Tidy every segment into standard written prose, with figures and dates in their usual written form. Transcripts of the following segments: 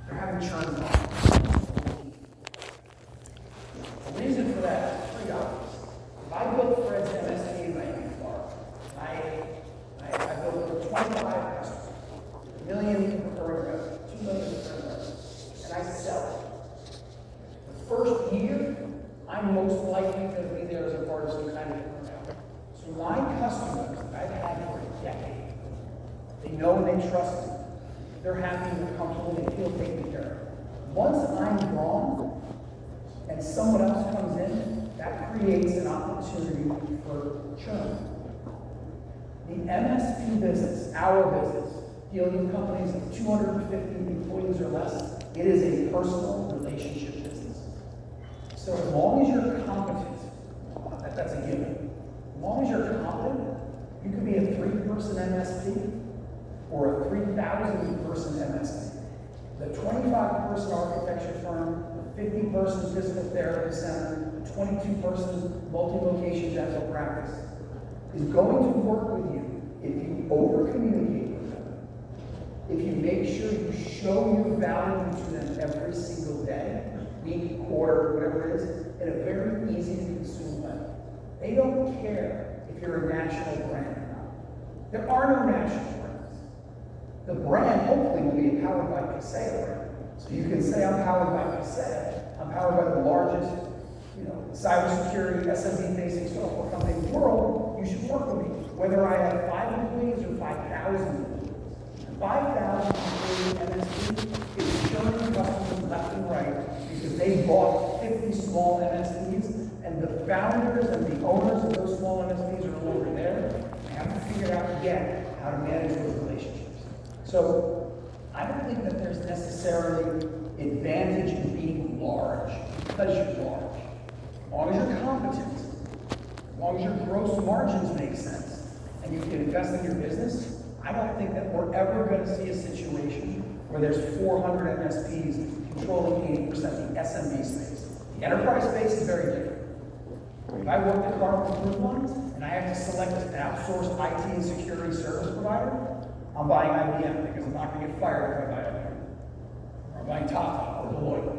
They're having churn problems. The reason for that is pretty obvious. If I built Fred's MSP in Miami, Florida, I built 25 customers, $1 million recurring revenue, $2 million recurring revenue, and I sell it. The first year, I'm most likely going to be there as a part of some kind of turnout. So my customers that I've had for a decade, they know and they trust me. They're happy, they're comfortable, they feel taken care of. Once I'm gone and someone else comes in, that creates an opportunity for churn. The MSP business, our business, dealing with companies of 250 employees or less, it is a personal relationship business. So as long as you're competent, that's a given. As long as you're competent, you could be a 3-person MSP or a 3,000-person MSP. The 25-person architecture firm, the 50-person physical therapy center, the 22-person multi-location dental practice is going to work with you if you over-communicate with them, if you make sure you show your value to them every single day, week, quarter, whatever it is, in a very easy-to-consume way. They don't care if you're a national brand or not. There are no national brands. The brand hopefully will be empowered by Kaseya brand. So you can say, I'm powered by Kaseya. I'm powered by the largest, cybersecurity, SMB-facing software company in the world. You should work with me. Whether I have 5 employees or 5,000 employees. 5,000 employee MSP is churning customers left and right because they bought 50 small MSPs, and the founders and the owners of those small MSPs are no longer there. They haven't figured out yet how to manage those relationships. So I don't think that there's necessarily advantage in being large because you're large. As long as you're competent, as long as your gross margins make sense, and you can invest in your business, I don't think that we're ever going to see a situation where there's 400 MSPs controlling 80% of the SMB space. The enterprise space is very different. If I work the courtroom lines and I have to select an outsourced IT and security service provider, I'm buying IBM because I'm not going to get fired if I buy IBM. Or I'm buying Tata or Deloitte.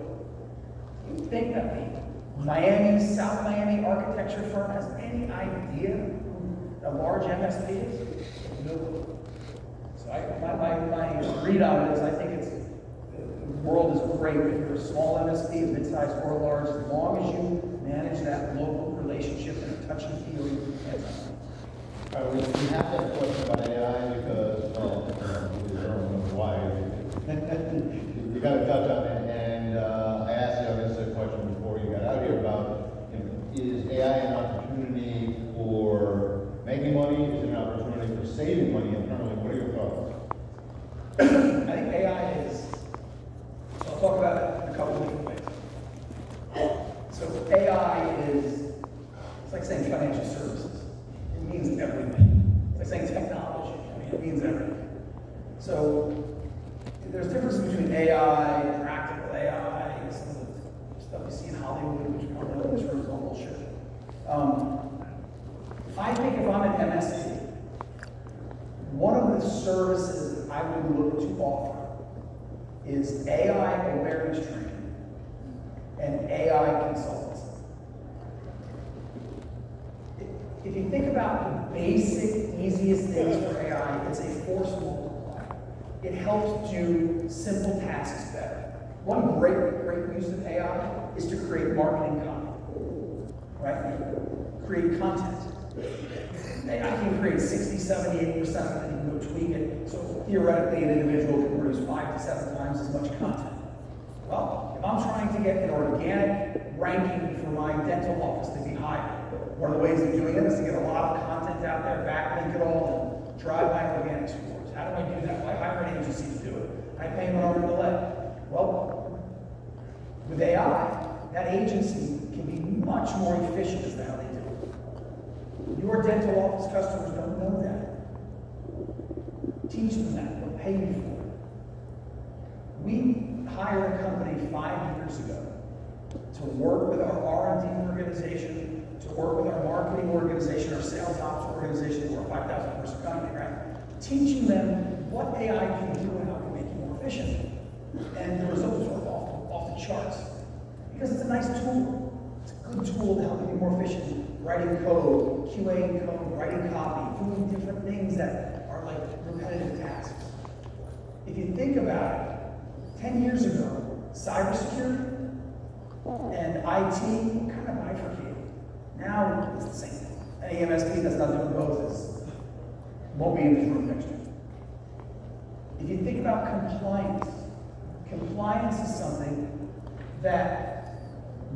You think that the South Miami architecture firm has any idea who a large MSP is? No clue. So my read on it is I think the world is great if you're a small MSP, mid-sized or large, as long as you manage that local relationship in a touchy-feely manner. We have to have a question about AI because, well, we don't know why. You got to touch on it, and I asked the audience a question before you got out here about, is AI an opportunity for making money? Is it an opportunity for saving money internally? What are your thoughts? I think AI is, so I'll talk about it in a couple of different ways. So AI is, it's like saying financial services. It means everything. It's like saying technology. It means everything. So there's a difference between AI, practical AI, some of the stuff you see in Hollywood, which probably in this room is all bullshit. I think if I'm an MSP, one of the services that I would look to offer is AI awareness training and AI consultancy. If you think about the basic, easiest things for AI, it's a force multiplier. It helps do simple tasks better. One great use of AI is to create marketing content, right? Create content. AI can create 60, 70, 80% of it, and you can go tweak it. So theoretically, an individual can produce 5 to 7 times as much content. Well, if I'm trying to get an organic ranking for my dental office to be higher, one of the ways of doing it is to get a lot of content out there, backlink it all, and drive my organic scores. How do I do that? Well, I hire an agency to do it. I pay them an arm and a leg. Well, with AI, that agency can be much more efficient as to how they do it. Your dental office customers don't know that. Teach them that. They'll pay you for it. We hired a company 5 years ago to work with our R&D organization, to work with our marketing organization, our sales ops organization, we're a 5,000 person company, right? Teaching them what AI can do and how it can make you more efficient. And the result nice tool. It's a good tool to help you be more efficient. Writing code, QAing code, writing copy, doing different things that are like repetitive tasks. If you think about it, 10 years ago, cybersecurity and IT kind of bifurcated. Now it's the same thing. Any MSP that's not doing both won't be in this room next year. If you think about compliance, compliance is something that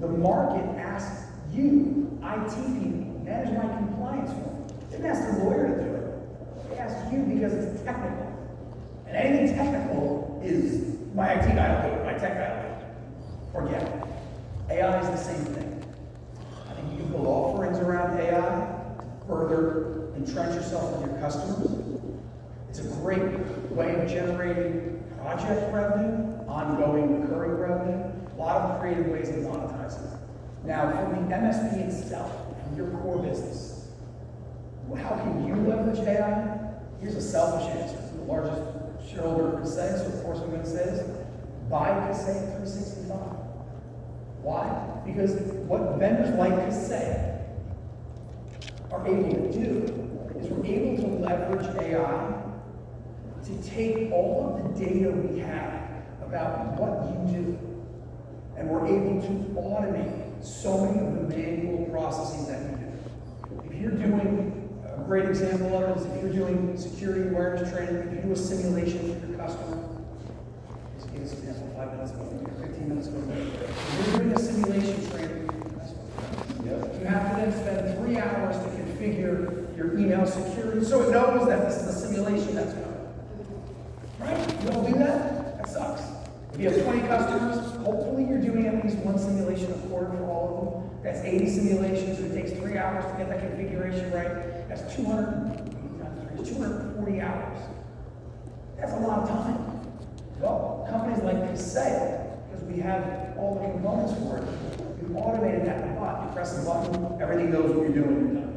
the market asks you, IT people, manage my compliance for me. They didn't ask the lawyer to do it. They asked you because it's technical. And anything technical is my IT guy will do it, my tech guy will do it. Forget it. AI is the same thing. I think you can build offerings around AI to further entrench yourself with your customers. It's a great way of generating project revenue, ongoing recurring revenue, a lot of creative ways of monetizing it. Now, for the MSP itself, from your core business, how can you leverage AI? Here's a selfish answer. I'm the largest shareholder of Kaseya, so of course I'm going to say this. Buy Kaseya 365. Why? Because what vendors like Kaseya are able to do is we're able to leverage AI to take all of the data we have about what you do, and we're able to automate so many of the manual processes that you do. If you're doing, a great example of it is if you're doing security awareness training, if you do a simulation for your customer, just give us an example 5 minutes ago, 15 minutes ago, if you're doing a simulation training for your customer, you have to then spend 3 hours to configure your email security so it knows that this is a simulation that's going. Right? You don't do that? That sucks. If you have 20 customers, hopefully you're doing at least one simulation a quarter for all of them. That's 80 simulations, and it takes 3 hours to get that configuration right. That's 240 hours. That's a lot of time. Well, companies like Kaseya, because we have all the components for it, we've automated that in the bot. You press a button, everything knows what you're doing, you're done.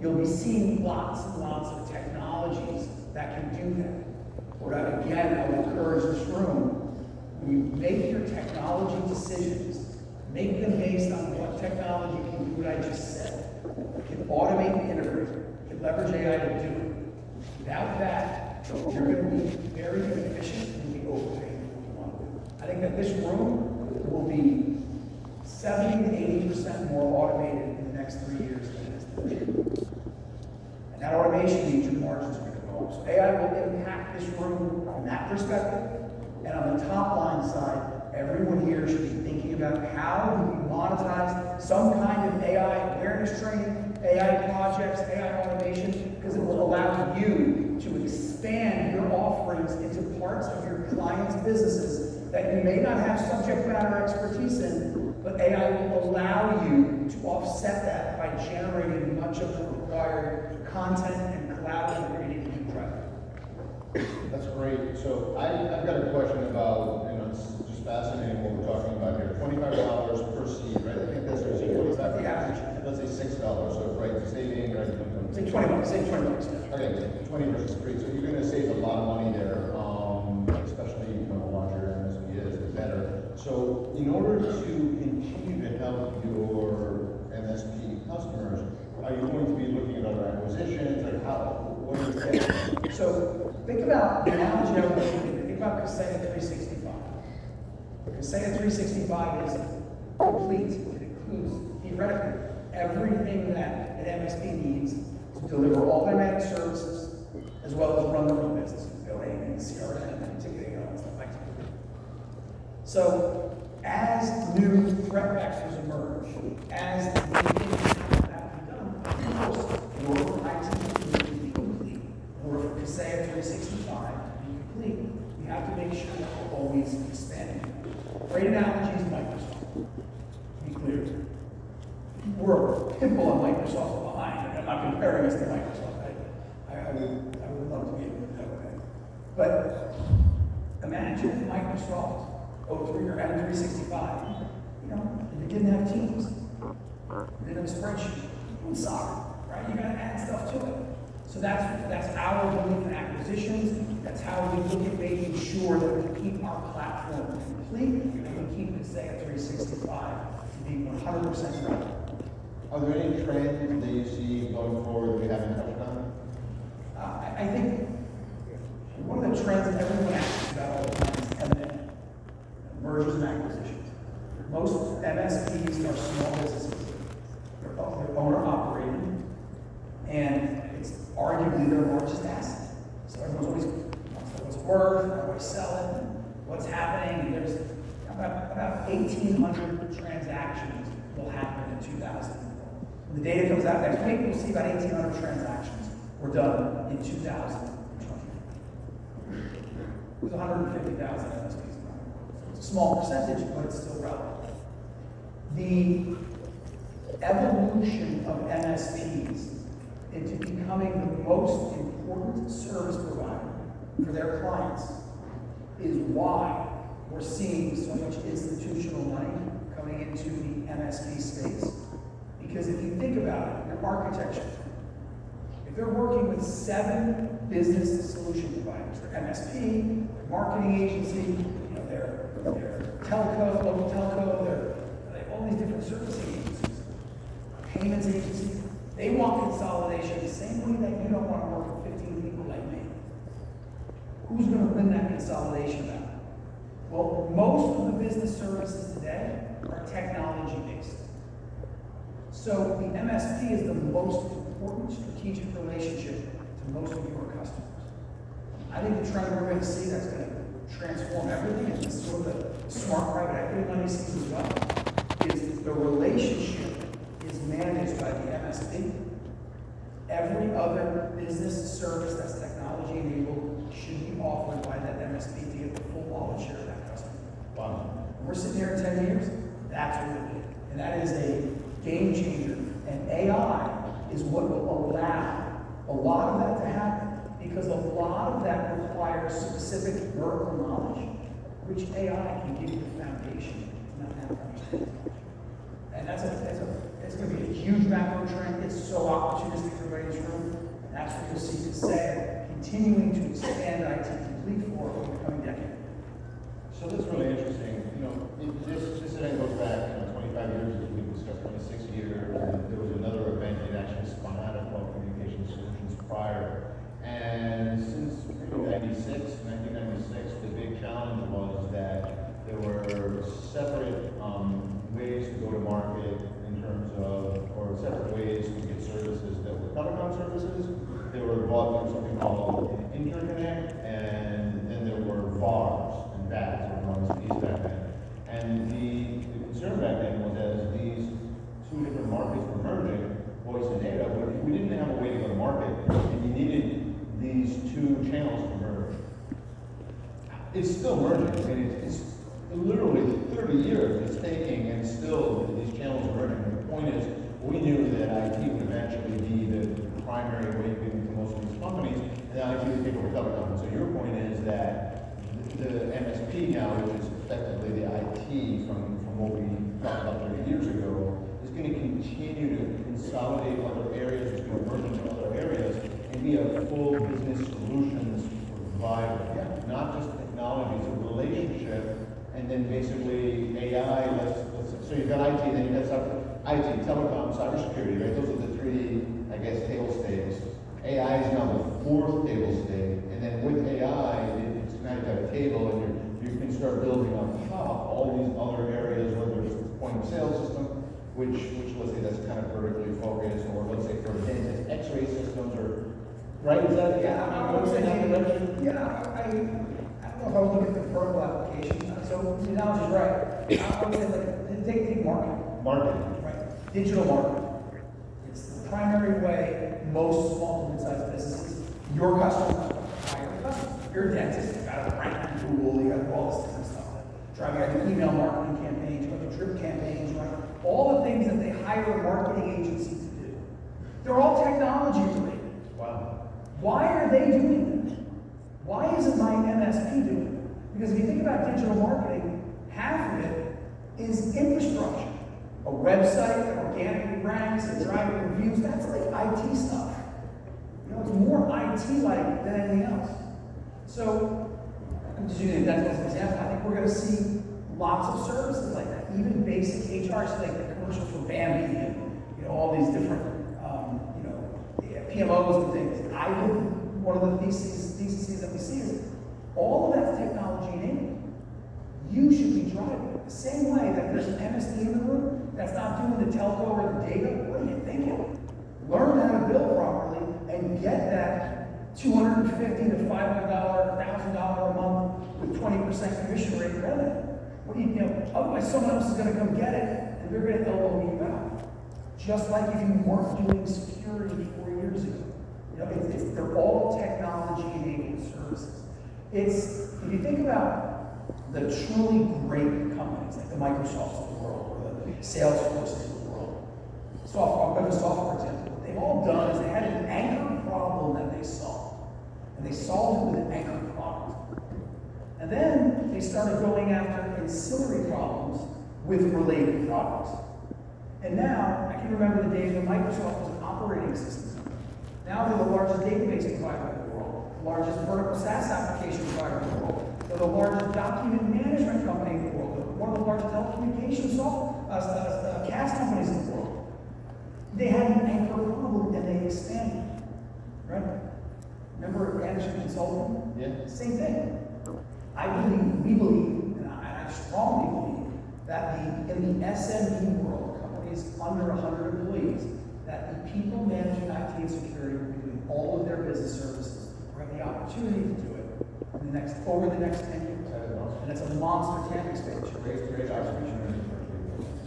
You'll be seeing lots and lots of technologies that can do that. What again, I will encourage this room, when you make your technology decisions, make them based on what technology can do what I just said. It can automate and integrate. It can leverage AI to do it. Without that, you're going to be very inefficient and be overpaid for what you want to do. I think that this room will be 70 to 80% more automated in the next 3 years than it is today. And that automation means your margins are going to go up. So AI will impact this room from that perspective. And on the top line side, everyone here should be thinking about how do we monetize some kind of AI awareness training, AI projects, AI automation, because it will allow you to expand your offerings into parts of your clients' businesses that you may not have subject matter expertise in, but AI will allow you to offset that by generating much of the required content and cloud integrated new traffic. That's great. So I've got a question about, it's just fascinating what we're talking about here. $25 per seat, right? I think that's what you said. Yeah. Let's say $6. So, right, saving, right? Say 20 bucks, say 20 bucks. Okay, 20 versus 3. So you're going to save a lot of money there, especially the larger MSP is, the better. So in order to continue to help your MSP customers, are you going to be looking at other acquisitions? Like what do you think? So think about the analogy I was thinking. Think about Kaseya 365. Kaseya 365 is complete. It includes, theoretically, everything that an MSP needs to deliver all their managed services, as well as run their own business, billing and CRM and ticketing and stuff like that. So as new threat vectors emerge, as the things that have to be done, of course, in order for IT to be complete, in order for Kaseya 365 to be complete, we have to make sure that we're always expanding. Great analogy is Microsoft. To be clear, we're a pimple on Microsoft behind, and I'm not comparing us to Microsoft. I would love to be able to do that way. But imagine if Microsoft 03 or M365, if it didn't have Teams, it didn't have a spreadsheet, it was sorry, right? You got to add stuff to it. So that's our belief in acquisitions. That's how we look at making sure that we keep our platform complete, and we keep it, say, at 365 to be 100% relevant. Are there any trends that you see going forward that we haven't touched on? I think one of the trends that everyone asks about all the time is M&A, mergers and acquisitions. Most MSPs are small businesses. They're owner-operated, and it's arguably their largest asset. So everyone's always wants to know what's worth, how do I sell it, and what's happening. And there's about 1,800 transactions will happen in 2000. When the data comes out next week, we'll see about 1,800 transactions were done in 2020. It was 150,000 MSPs. It's a small percentage, but it's still relevant. The evolution of MSPs into becoming the most important service provider for their clients is why we're seeing so much institutional money coming into the MSP space. Because if you think about it, your architecture, if they're working with 7 business solution providers, their MSP, their marketing agency, their telco, local telco, they have all these different servicing agencies, payments agencies, they want consolidation the same way that you don't want to work with 15 people like me. Who's going to win that consolidation battle? Well, most of the business services today are technology-based. So the MSP is the most important strategic relationship to most of your customers. I think the trend we're going to see that's going to transform everything, and this is what the smart private equity money sees as well, is the relationship is managed by the MSP. Every other business service that's technology enabled should be offered by that MSP to get the full wallet share of that customer. Wow. When we're sitting here in 10 years, that's what we'll do. And that is a game changer. And AI is what will allow a lot of that to happen, because a lot of that requires specific vertical knowledge, which AI can give you the foundation to not have to understand. And it's going to be a huge macro trend. It's so opportunistic for everybody in this room. And that's what you'll see Kaseya continuing to expand IT complete for over the coming decade. So that's really interesting. This event goes back 25 years, as we discussed, 26 years. And there was another event that actually spun out of called Communication Solutions prior. And since maybe 1996, the big challenge was that there were separate ways to go to market in terms of, or separate ways to get services that were telecom services. They were bought through something called interconnect, and then there were VARs and VADs, or known as Ps back then. And the concern back then was as these 2 different markets were merging, voice and data, but if we didn't have a way to go to market, and you needed these 2 channels to merge. It's still merging. I mean, it's literally 30 years it's taking, and still these channels are merging. And the point is, we knew that IT would eventually be the primary way of getting to most of these companies, and IT would take over telecom. So your point is that the MSP now, which is effectively the IT from what we talked about 30 years ago, is going to continue to consolidate other areas, it's going to merge into other areas, and be a full business solutions provider. Not just technology, it's a relationship, and then basically AI, so you've got IT, then you've got IT, telecom, cybersecurity, right? Those are the 3, I guess, table stakes. AI is now the 4th table stake, and then with AI, it's now you've got a table, and you can start building on top all these other areas, whether it's the point of sale system, which let's say that's kind of vertically focused, or let's say for a dentist, X-ray systems, or right? Is that I would say that direction? Yeah, I don't know if I would look at the vertical application. So the analogy is right. I would say take marketing. Marketing. Right. Digital marketing. It's the primary way most small to mid-sized businesses, your customers hire your customers. You're a dentist, you got to rank on Google, you got all this different stuff. Driving out email marketing campaigns, you got the drip campaigns, right? All the things that they hire a marketing agency to do. They're all technology related. Wow. Why are they doing that? Why isn't my MSP doing it? Because if you think about digital marketing, half of it is infrastructure. A website that organically ranks and driving reviews, that's like IT stuff. It's more IT-like than anything else. So just using that as an example, I think we're gonna see lots of services like that, even basic HR, so like the commercial for Bambi and, all these different, PMOs and things. One of the theses that we see is all of that's technology enabled. You should be driving it. The same way that there's an MSP in the room that's not doing the telco or the data, what are you thinking? Learn how to bill properly and get that $250 to $500, $1,000 a month with 20% commission rate revenue. Otherwise someone else is going to come get it and they're going to elbow you out. Just like if you weren't doing security 4 years ago. They're all technology-enabled services. If you think about the truly great companies, like the Microsofts of the world, or the Salesforces of the world, I'll go to software example. What they've all done is they had an anchor problem that they solved. And they solved it with an anchor product. And then they started going after ancillary problems with related products. And now, I can remember the days when Microsoft was an operating system. Now they're the largest database provider in the world, the largest vertical SaaS application provider in the world. They're the largest document management company in the world. They're one of the largest telecommunications CAS companies in the world. They had an anchor problem and they expanded. Right? Remember management consulting? Yeah. Same thing. We believe, and I strongly believe, that in the SME world, companies under 100 employees, that the people managing IT and security will be doing all of their business services or have the opportunity to do it over the next 10 years. And it's a monster TAM expansion. Great observation.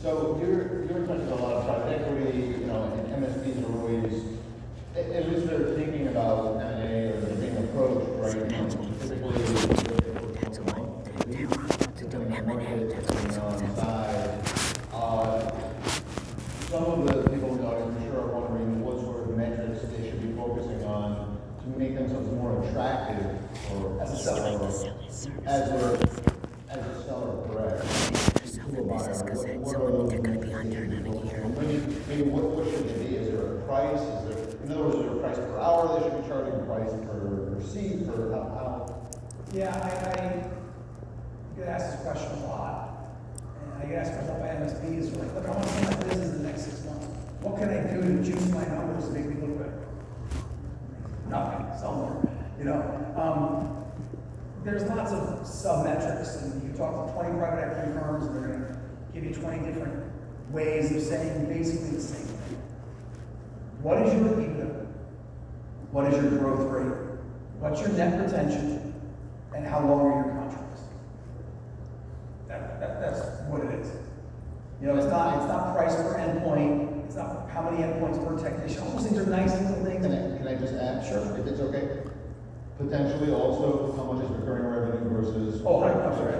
So you're touching on a lot of private equity, and MSPs are always, at least they're thinking about M&A or they're being approached, right? Typically, some of the people in the audience, I'm sure, are wondering what sort of metrics they should be focusing on to make themselves more attractive, or As a seller. as a seller, correct? To a buyer. Maybe what should they be? Is there a price? In other words, is there a price per hour they should be charging, a price per seat, or how? Yeah, I get asked this question a lot. And I get asked myself by MSPs, like, look, I want to see my business in the next 6 months. What can I do to juice my numbers to make me look better? Nothing, sell more. There's lots of sub-metrics, and you talk to 20 private equity firms, and they're going to give you 20 different ways of saying basically the same thing. What is your EBITDA? What is your growth rate? What's your net retention? And how long are your contracts? That's what it is. It's not price per endpoint. It's not how many endpoints per technician. All those things are nice little things. Can I just add? Sure. If it's okay. Potentially also, how much is recurring revenue versus? Oh, I'm sorry.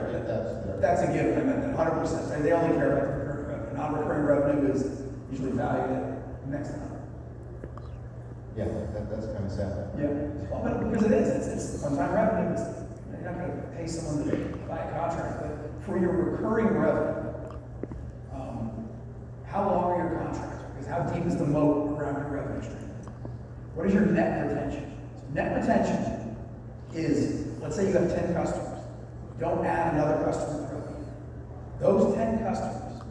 That's a given. I meant 100%. They only care about the recurring revenue. Non-recurring revenue is usually valued at next to nothing. Yeah, that's kind of sad. Yeah. Well, but because it is. It's one-time revenue. You're not going to pay someone to buy a contract, but for your recurring revenue, how long are your contracts? Because how deep is the moat around your revenue stream? What is your net retention? So net retention is, let's say you have 10 customers. Don't add another customer throughout the year. Those 10 customers,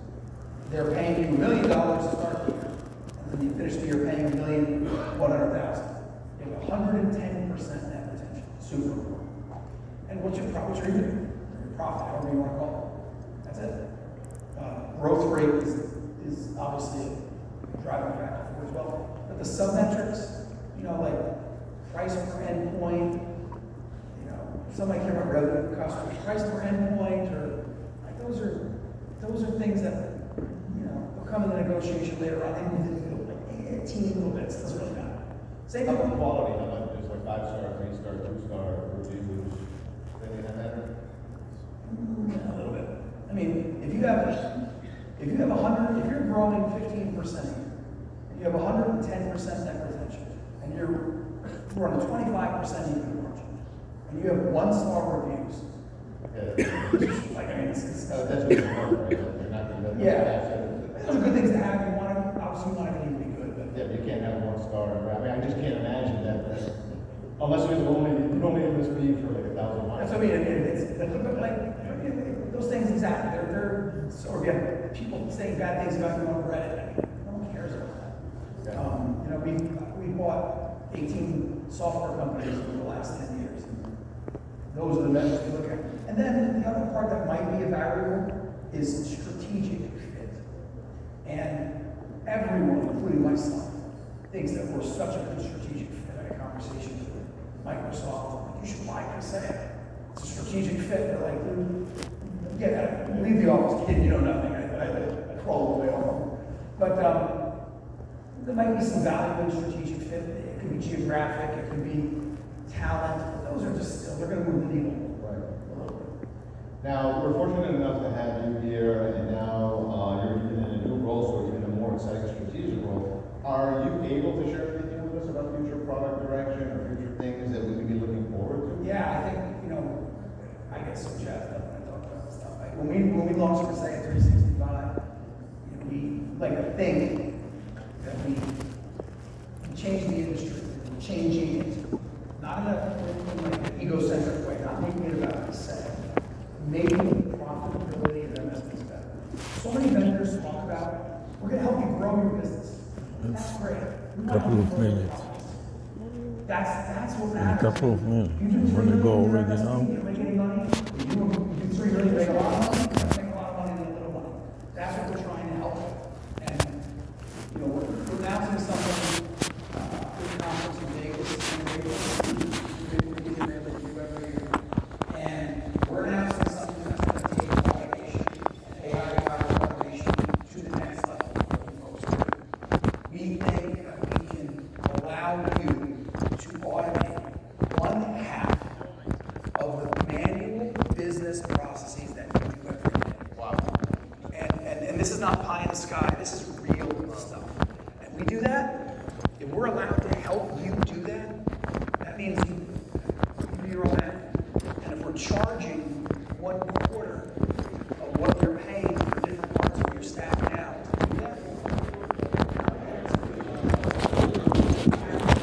they're paying you $1 million to start the year, and then you finish the year paying $1,100,000. You have 110% net retention. Super important. And what's your EBITDA? Your profit, however you want to call it. That's it. Growth rate is obviously a driving factor for it as well. But the sub-metrics, like price per endpoint, somebody care about revenue per customer, price per endpoint, or like those are things that will come in the negotiation later on. Like teeny little bits. Doesn't really matter. Same How thing. about quality? How about just like 5-star, 3-star, 2-star reviews? Anything that matter? A little bit. I mean, if you have 100, if you're growing 15%, and you have 110% net retention, and you're running 25% EBITDA margin, and you have 1-star reviews. Yeah. Like, I mean, it's That's what you're doing, right? You're not going to. yeah. Those are good things to have. Obviously, you want everything to be good, but Yeah, you can't have 1 star. I mean, I just can't imagine that. Unless you're the only this fee for like 1,000 miles. That's what I mean, it's, but like, those things exactly, they're, so again, people saying bad things about you on Reddit, I mean, no one cares about that. You know, we bought 18 software companies over the last 10 years. Those are the measures we look at. And then the other part that might be a variable is strategic fit. And everyone, including myself, thinks that we're such a good strategic fit. I had a conversation with Microsoft, like, you should buy Kaseya. It's a strategic fit. They're like, dude, leave the office, kid, you know nothing. I crawl away home. But there might be some value in strategic fit. It could be geographic, it could be talent. Those are just still, they're going to move the needle. Right. A little bit. Now, we're fortunate enough to have you here, and now you're even in a new role, so even a more exciting strategic role. Are you able to share anything with us about future product direction or future things that we could be looking forward to? Yeah, I think, you know, I get so jazzed up when I talk about this stuff. When we launched Kaseya 365, you know, we like to think that we changed the industry, we're changing it. Not in a like an egocentric way, not making it about Kaseya, making the profitability of MSPs better. So many vendors talk about, we're going to help you grow your business. That's great. Couple of minutes. That's what In a matters. couple of minutes. You do Wanna $3 go million already in now? MSP, you don't make any money. You do $3 million, make a lot of money. You make a lot of money and a little money. That's what we're trying to help with. And you know, we're announcing something. Big conference in Vegas in April. We do every year. And we're announcing something that's going to take automation and AI-powered automation to the next level for you folks. We think that we can allow you to automate 1/2 of the manual business processes that you do every day. Wow. And this is not